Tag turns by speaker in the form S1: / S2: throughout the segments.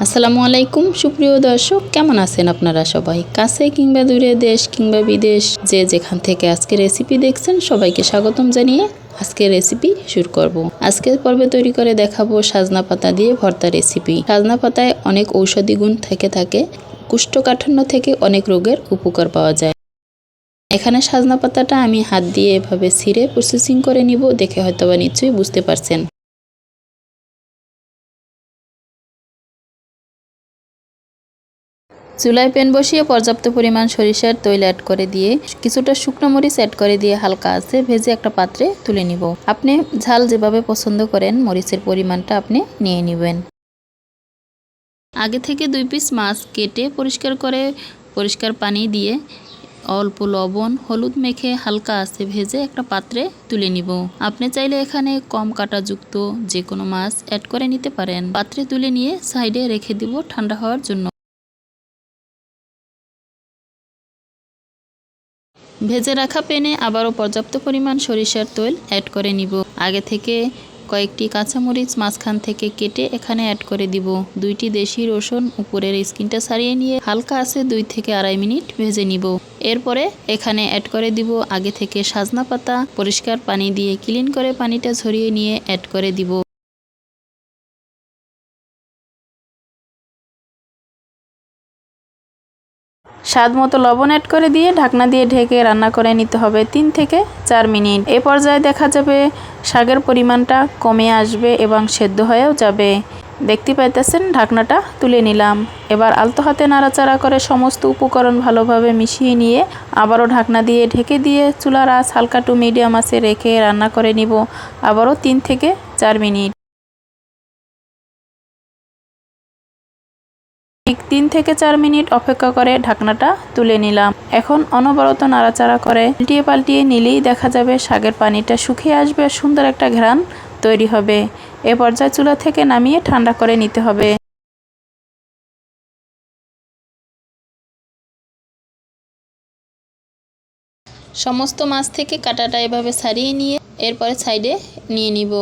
S1: আসসালামু আলাইকুম সুপ্রিয় দর্শক, কেমন আছেন আপনারা সবাই? কাছে কিংবা দূরে, দেশ কিংবা বিদেশ, যে যেখান থেকে আজকে রেসিপি দেখছেন সবাইকে স্বাগতম জানিয়ে আজকের রেসিপি শুরু করব। আজকের পর্বে তৈরি করে দেখাবো সাজনা পাতা দিয়ে ভর্তা রেসিপি। সাজনা পাতায় অনেক ঔষধি গুণ থাকে। কোষ্ঠকাঠিন্য থেকে অনেক রোগের উপকার পাওয়া যায়। এখানে সাজনা পাতাটা আমি হাত দিয়ে এভাবে ছিঁড়ে প্রসেসিং করে নিব, দেখে হয়তোবা নিশ্চয়ই বুঝতে পারছেন। চুলায় প্যান বসিয়ে পর্যাপ্ত পরিমাণ সরিষার তেল অ্যাড করে দিয়ে কিছুটা শুকনো মরিচ অ্যাড করে দিয়ে হালকা আঁচে ভেজে একটা পাত্রে তুলে নিব। আপনি ঝাল যেভাবে পছন্দ করেন মরিচের পরিমাণটা আপনি নিয়ে নেবেন। আগে থেকে 2 পিস মাছ কেটে পরিষ্কার পানি দিয়ে অল্প লবণ হলুদ মেখে হালকা আঁচে ভেজে একটা পাত্রে তুলে নিব। আপনি চাইলে এখানে কম কাঁটাযুক্ত যে কোনো মাছ অ্যাড করে নিতে পারেন। পাত্রে তুলে নিয়ে সাইডে রেখে দিব ঠান্ডা হওয়ার জন্য। ভেজে রাখা প্যানে আবারও পর্যাপ্ত পরিমাণ সরিষার তেল অ্যাড করে নিব। আগে থেকে কয়েকটি কাঁচামরিচ মাঝখান থেকে কেটে এখানে অ্যাড করে দিব। 2টি দেশি রসুন উপরের স্কিনটা ছাড়িয়ে নিয়ে হালকা আছে 2 থেকে আড়াই মিনিট ভেজে নিব। এরপরে এখানে অ্যাড করে দিব আগে থেকে সাজনা পাতা পরিষ্কার পানি দিয়ে ক্লিন করে পানিটা ঝরিয়ে নিয়ে অ্যাড করে দিব। স্বাদ মতো লবণ অ্যাড করে দিয়ে ঢাকনা দিয়ে ঢেকে রান্না করে নিতে হবে 3 থেকে 4 মিনিট। এ পর্যায়ে দেখা যাবে শাকের পরিমাণটা কমে আসবে এবং সেদ্ধ হয়েও যাবে। দেখতে পাইতেছেন ঢাকনাটা তুলে নিলাম। এবার আলতো হাতে নাড়াচাড়া করে সমস্ত উপকরণ ভালোভাবে মিশিয়ে নিয়ে আবারও ঢাকনা দিয়ে ঢেকে দিয়ে চুলার আঁচ হালকা টু মিডিয়াম আঁচে রেখে রান্না করে নিব আবারও 3 থেকে 4 মিনিট। ঠিক 3 থেকে 4 মিনিট অপেক্ষা করে ঢাকনাটা তুলে নিলাম। এখন অনবরত নাড়াচাড়া করে পাল্টিয়ে নিলেই দেখা যাবে শাকের পানিটা শুকিয়ে আসবে, সুন্দর একটা ঘ্রাণ তৈরি হবে। এ পর্যায়ে চুলা থেকে নামিয়ে ঠান্ডা করে নিতে হবে। সমস্ত মাছ থেকে কাঁটাটা এভাবে ছাড়িয়ে নিয়ে এরপরে সাইডে নিয়ে নিব।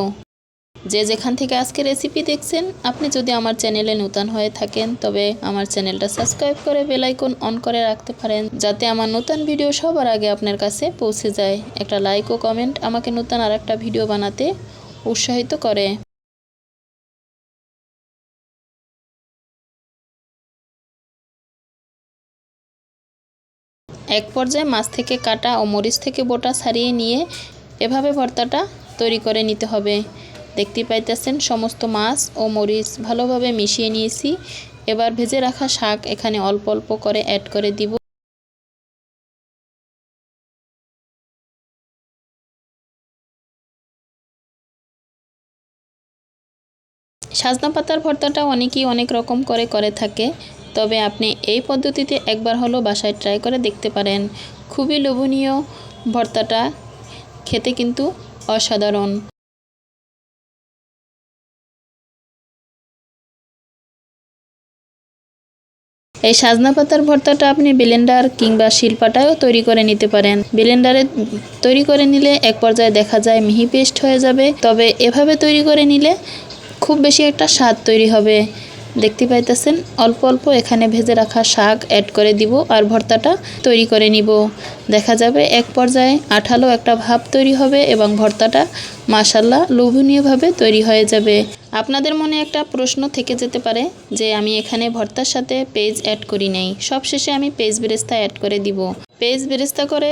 S1: যে যেখান থেকে আজকে রেসিপি দেখছেন, আপনি যদি আমার চ্যানেলে নতুন হয়ে থাকেন তবে আমার চ্যানেলটা সাবস্ক্রাইব করে বেল আইকন অন করে রাখতে পারেন, যাতে আমার নতুন ভিডিও সবার আগে আপনার কাছে পৌঁছে যায়। একটা লাইক ও কমেন্ট আমাকে নতুন আরেকটা ভিডিও বানাতে উৎসাহিত করে। এক পর্যায়ে মাছ থেকে কাটা ও মরিচ থেকে বোটা ছাড়িয়ে নিয়ে এভাবে ভর্তাটা তৈরি করে নিতে হবে। দেখতে পাইতেছেন সমস্ত মাছ ও মরিচ ভালোভাবে মিশিয়ে নিয়েছি। এবার ভেজে রাখা শাক এখানে অল্প অল্প করে অ্যাড করে দিব। সাজনা পাতার ভর্তাটা অনেকেই অনেক রকম করে থাকে, তবে আপনি এই পদ্ধতিতে একবার হলো বাসায় ট্রাই করে দেখতে পারেন। খুবই লোভনীয় ভর্তাটা, খেতে কিন্তু অসাধারণ। এই সাজনা পাতার ভর্তাটা আপনি ব্লেন্ডার কিংবা শিলপাটায়ও তৈরি করে নিতে পারেন। ব্লেন্ডারে তৈরি করে নিলে এক পর্যায়ে দেখা যায় মিহি পেস্ট হয়ে যাবে, তবে এভাবে তৈরি করে নিলে খুব বেশি একটা স্বাদ তৈরি হবে। দেখতে পাইতেছেন অল্প অল্প এখানে ভেজে রাখা শাক অ্যাড করে দিব আর ভর্তাটা তৈরি করে নিব। দেখা যাবে এক পর্যায়ে আঠালো একটা ভাব তৈরি হবে এবং ভর্তাটা মাশাআল্লাহ লোভনীয়ভাবে তৈরি হয়ে যাবে। আপনাদের মনে একটা প্রশ্ন থেকে যেতে পারে যে আমি এখানে ভর্তার সাথে পেঁয়াজ অ্যাড করি নাই, সবশেষে আমি পেঁয়াজ বেরেস্তা অ্যাড করে দিব। পেঁয়াজ বেরেস্তা করে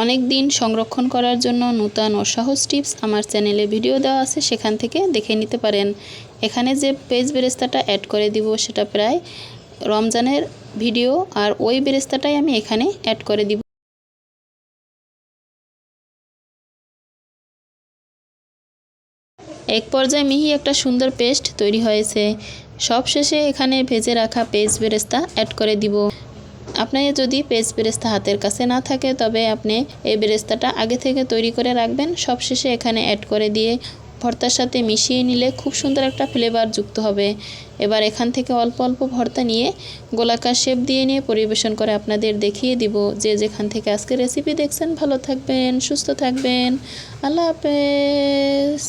S1: অনেক দিন সংরক্ষণ করার জন্য নতুন ও সহজ টিপস আমার চ্যানেলে ভিডিও দেওয়া আছে, সেখান থেকে দেখে নিতে পারেন। এখানে যে পেঁয়াজ বেরেস্তাটা অ্যাড করে দিব সেটা প্রায় রমজানের ভিডিও, আর ওই বেরেস্তাটাই আমি এখানে অ্যাড করে দিব। এক পর্যায়ে মিহি একটা সুন্দর পেস্ট তৈরি হয়েছে। সব শেষে এখানে ভেজে রাখা পেঁয়াজ বেরেস্তা অ্যাড করে দিব। আপনার যদি পেঁয়াজ বেরেস্তা হাতের কাছে না থাকে তবে আপনি এই বেরেস্তাটা আগে থেকে তৈরি করে রাখবেন। সবশেষে এখানে অ্যাড করে দিয়ে ভর্তার সাথে মিশিয়ে নিলে খুব সুন্দর একটা ফ্লেভার যুক্ত হবে। এবার এখান থেকে অল্প অল্প ভর্তা নিয়ে গোলাকার শেপ দিয়ে নিয়ে পরিবেশন করে আপনাদের দেখিয়ে দিব। যে যেখান থেকে আজকে রেসিপি দেখছেন ভালো থাকবেন, সুস্থ থাকবেন। আল্লাহ হাফেজ।